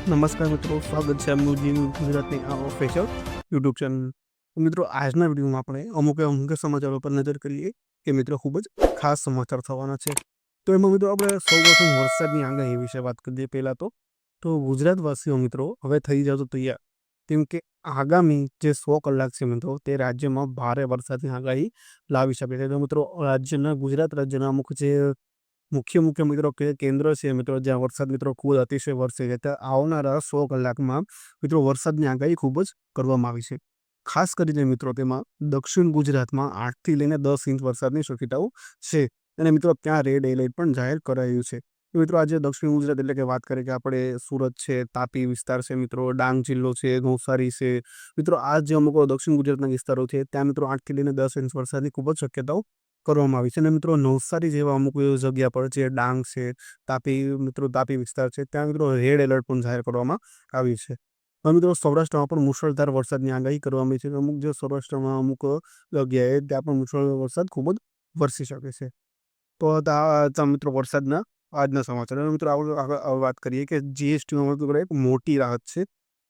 નમસ્કાર મિત્રો, સ્વાગત છે આપનું ગુજરાતની આ ઓફિશિયલ યુટ્યુબ ચેનલ. મિત્રો, આજના વિડીયોમાં આપણે અમુક સમાચારો પર નજર કરીએ કે મિત્રો ખૂબ જ ખાસ સમાચાર થવાના છે. તો એમાં મિત્રો આપણે સૌપ્રથમ વરસાદની આગાહી વિશે વાત કરીએ. પહેલાં તો ગુજરાતવાસીઓ મિત્રો હવે થઈ જાવ તો તૈયાર, કેમ કે આગામી જે 100 કલાક છે મિત્રો, તે રાજ્યમાં ભારે વરસાદની આગાહી લાવી શકે છે. તો મિત્રો ગુજરાત રાજ્યના અમુક જે મુખ્ય મિત્રો કે કેન્દ્ર છે મિત્રો, જ્યાં વરસાદ મિત્રો ખૂબ જ અતિશય વરસે છે, ત્યાં આવનારા 100 કલાકમાં મિત્રો વરસાદની આગાહી ખૂબ જ કરવામાં આવી છે. ખાસ કરીને મિત્રો તેમાં દક્ષિણ ગુજરાતમાં 8થી લઈને 10 ઇંચ વરસાદની શક્યતાઓ છે, અને મિત્રો ત્યાં રેડ એલર્ટ પણ જાહેર કરાયું છે. તો મિત્રો આજે દક્ષિણ ગુજરાત એટલે કે વાત કરીએ કે આપણે સુરત છે, તાપી વિસ્તાર છે મિત્રો, ડાંગ જિલ્લો છે, નવસારી છે મિત્રો, આ જે અમુક દક્ષિણ ગુજરાતના વિસ્તારો છે ત્યાં મિત્રો 8થી લઈને 10 ઇંચ વરસાદની ખૂબ જ શક્યતાઓ કરવામાં આવી છે. અને મિત્રો નવસારી જેવા અમુક જગ્યા પર જે ડાંગ છે, તાપી વિસ્તાર છે, ત્યાં મિત્રો રેડ એલર્ટ પણ જાહેર કરવામાં આવ્યું છે. હવે મિત્રો સૌરાષ્ટ્રમાં પણ મુશળધાર વરસાદની આગાહી કરવામાં આવી છે. અમુક જે સૌરાષ્ટ્રમાં અમુક જગ્યાએ ત્યાં પણ મુશળધાર વરસાદ ખૂબ જ વરસી શકે છે. તો મિત્રો વરસાદના આજના સમાચાર. હવે મિત્રો આગળ વાત કરીએ કે જીએસટીમાં મિત્રો એક મોટી રાહત છે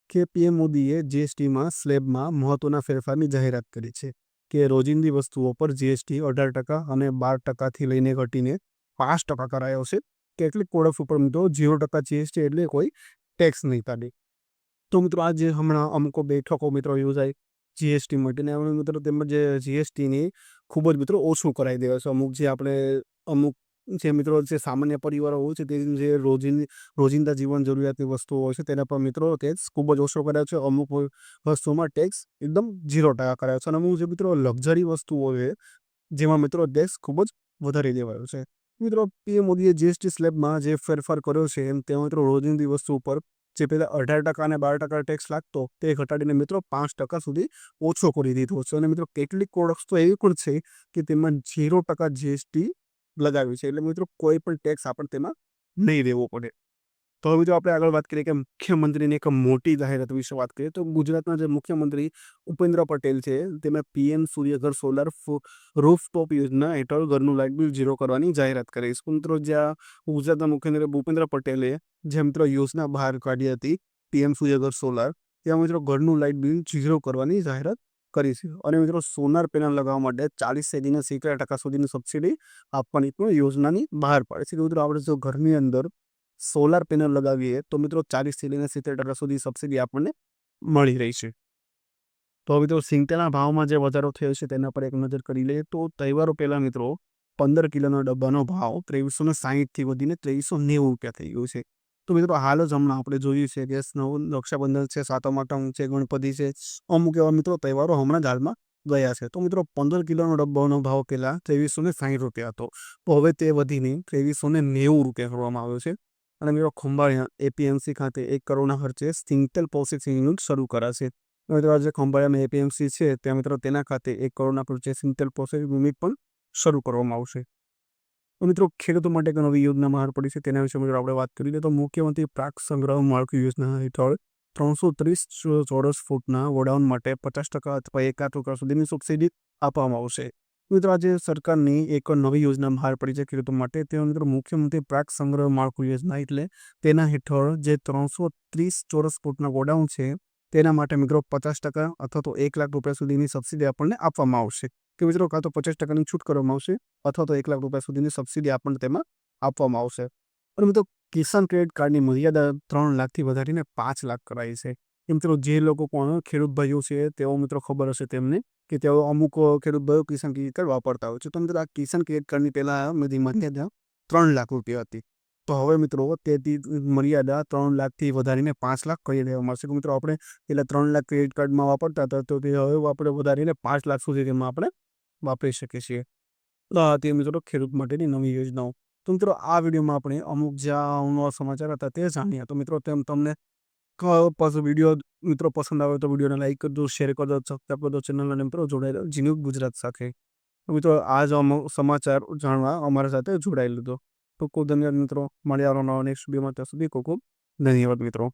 કે પીએમ મોદીએ જીએસટીમાં સ્લેબમાં મહત્વના ફેરફારની જાહેરાત કરી છે કે રોજિંદી વસ્તુઓ પર જીએસટી 18% અને 12%થી લઈને ઘટીને 5% કરાયો છે. કેટલીક પ્રોડક્ટ્સ ઉપર મિત્રો 0% જીએસટી એટલે કોઈ ટેક્સ નહીં કાઢે. તો મિત્રો આ જે હમણાં અમુક બેઠકો મિત્રો યોજાય જીએસટી માટેને મિત્રો તેમજ જીએસટીની ખૂબ જ મિત્રો ઓછું કરાવી દેવા છે. અમુક જે મિત્રો જે સામાન્ય પરિવારો હોય છે, તે જે રોજિંદા જીવન જરૂરિયાતની વસ્તુઓ હોય છે, તેના પર મિત્રો ટેક્સ ખૂબ જ ઓછો કરાયો છે. અમુક વસ્તુમાં ટેક્સ એકદમ 0% કરાયો છે. અને અમુક જે મિત્રો લક્ઝરી વસ્તુઓ છે, જેમાં મિત્રો ટેક્સ ખૂબ જ વધારી દેવાયો છે. મિત્રો પીએમ મોદીએ જીએસટી સ્લેબમાં જે ફેરફાર કર્યો છે, તેમાં મિત્રો રોજિંદી વસ્તુ ઉપર જે પહેલાં 18% અને 12% ટેક્સ લાગતો, તે ઘટાડીને મિત્રો 5% સુધી ઓછો કરી દીધો છે. અને મિત્રો કેટલીક પ્રોડક્ટ્સ તો એવી પણ છે કે તેમાં 0% જીએસટી લગાવ્યું છે, એટલે મિત્રો કોઈ પણ ટેક્સ આપણે તેમાં નહીં દેવો પડે. તો હવે જો આપણે આગળ વાત કરીએ કે મુખ્યમંત્રીની એક મોટી જાહેરાત વિશે વાત કરીએ, તો ગુજરાતના જે મુખ્યમંત્રી ભૂપેન્દ્ર પટેલ છે, તેમણે પીએમ સૂર્યઘર સોલાર રૂફટોપ યોજના હેઠળ ઘરનું લાઇટ બિલ 0 કરવાની જાહેરાત કરી છે. મિત્રો જ્યાં ગુજરાતના મુખ્યમંત્રી ભૂપેન્દ્ર પટેલે જે મિત્રો યોજના બહાર કાઢી હતી પીએમ સૂર્યઘર સોલાર, ત્યાં મિત્રો ઘરનું લાઇટ બિલ 0 કરવાની જાહેરાત કરી છે. અને મિત્રો સોલાર પેનલ લગાવવા માટે 40 થી 70% સુધીની સબસિડી આપવાની પણ યોજનાની બહાર પાડી છે. મિત્રો આપણે જો ઘરની અંદર સોલાર પેનલ લગાવીએ તો મિત્રો 40 થી લઈને 70% સુધી સબસિડી આપણને મળી રહી છે. તો મિત્રો સિંગતેલના ભાવમાં જે વધારો થયો છે તેના પર એક નજર કરી લઈએ. તો તહેવારો પહેલાં મિત્રો 15 કિલોના ડબ્બાનો ભાવ 2360થી વધીને 2390 થઈ ગયો છે. તો મિત્રો હાલ જ હમણાં આપણે જોયું છે કે રક્ષાબંધન છે, સાતમ આઠમ છે, ગણપતિ છે, અમુક એવા મિત્રો તહેવારો હમણાં જ હાલમાં ગયા છે. તો મિત્રો 15 કિલોનો ડબ્બાનો ભાવ પહેલાં 2360 હતો, તો હવે તે વધીને 2390 કરવામાં આવ્યો છે. અને મિત્રો ખંભાળિયા એપીએમસી ખાતે 1 કરોડના ખર્ચે સિંગતેલ પ્રોસેસિંગ યુનિટ શરૂ કરાશે. મિત્રો આજે ખંભાળિયામાં એપીએમસી છે ત્યાં મિત્રો તેના ખાતે 1 કરોડના ખર્ચે સિંગતેલ પ્રોસેસિંગ યુનિટ પણ શરૂ કરવામાં આવશે. તો મિત્રો ખેડૂતો માટે એક નવી યોજના બહાર પડી છે, તેના વિશે મિત્રો આપણે વાત કરી લઈએ. તો મુખ્યમંત્રી પાક સંગ્રહ માળખું યોજના હેઠળ 330 ચોરસ ફૂટના ગોડાઉન માટે 50% અથવા 1,00,000 સુધીની સબસિડી આપવામાં આવશે. મિત્રો આજે સરકારની એક નવી યોજના બહાર પડી છે ખેડૂતો માટે. તે મિત્રો મુખ્યમંત્રી પાક સંગ્રહ માળખું યોજના, એટલે તેના હેઠળ જે 330 ચોરસ ફૂટના ગોડાઉન છે તેના માટે મિત્રો 50% અથવા તો 1,00,000 સુધીની સબસિડી આપણને આપવામાં આવશે. કે મિત્રો કાં તો 50%ની છૂટ કરવામાં આવશે અથવા તો 1,00,000 સુધીની સબસિડી આપણને તેમાં આપવામાં આવશે. અને મિત્રો કિસાન ક્રેડિટ કાર્ડની મર્યાદા 3 લાખથી વધારીને 5 લાખ કરાઈ છે. એ મિત્રો જે લોકો પણ ખેડૂત ભાઈઓ છે તેઓ મિત્રો ખબર હશે તેમને કે તેઓ અમુક ખેડૂત ભાઈઓ કિસાન ક્રેડિટ કાર્ડ વાપરતા હોય છે. તો મિત્રો આ કિસાન ક્રેડિટ કાર્ડની પહેલાં મર્યાદા 3 લાખ રૂપિયા હતી, તો હવે મિત્રો તેથી મર્યાદા 3 લાખથી વધારીને 5 લાખ કરી દેવામાં આવશે. મિત્રો આપણે પહેલાં 3 લાખ ક્રેડિટ કાર્ડમાં વાપરતા હતા, તો તે હવે આપણે વધારીને 5 લાખ સુધી તેમાં આપણે વાપરી શકીએ છીએ. તે મિત્રો ખેડૂત માટેની નવી યોજનાઓ. તો મિત્રો આ વિડીયોમાં આપણે અમુક જ્યાં નવા સમાચાર હતા તે જાણ્યા. તો મિત્રો તમને વિડીયો મિત્રો પસંદ આવે તો વિડીયોને લાઈક કરજો, શેર કરજો, સબસ્ક્રાઈબ કરજો ચેનલ, અને મિત્રો જોડાયેલો ઝીણુક ગુજરાત સાથે. તો મિત્રો આ જ સમાચાર જાણવા અમારા સાથે જોડાઈ લીધો. તો ખૂબ ધન્યવાદ મિત્રો. મળ્યા નેક્સ્ટ વિડીયોમાં. ત્યાં સુધી ખૂબ ધન્યવાદ મિત્રો.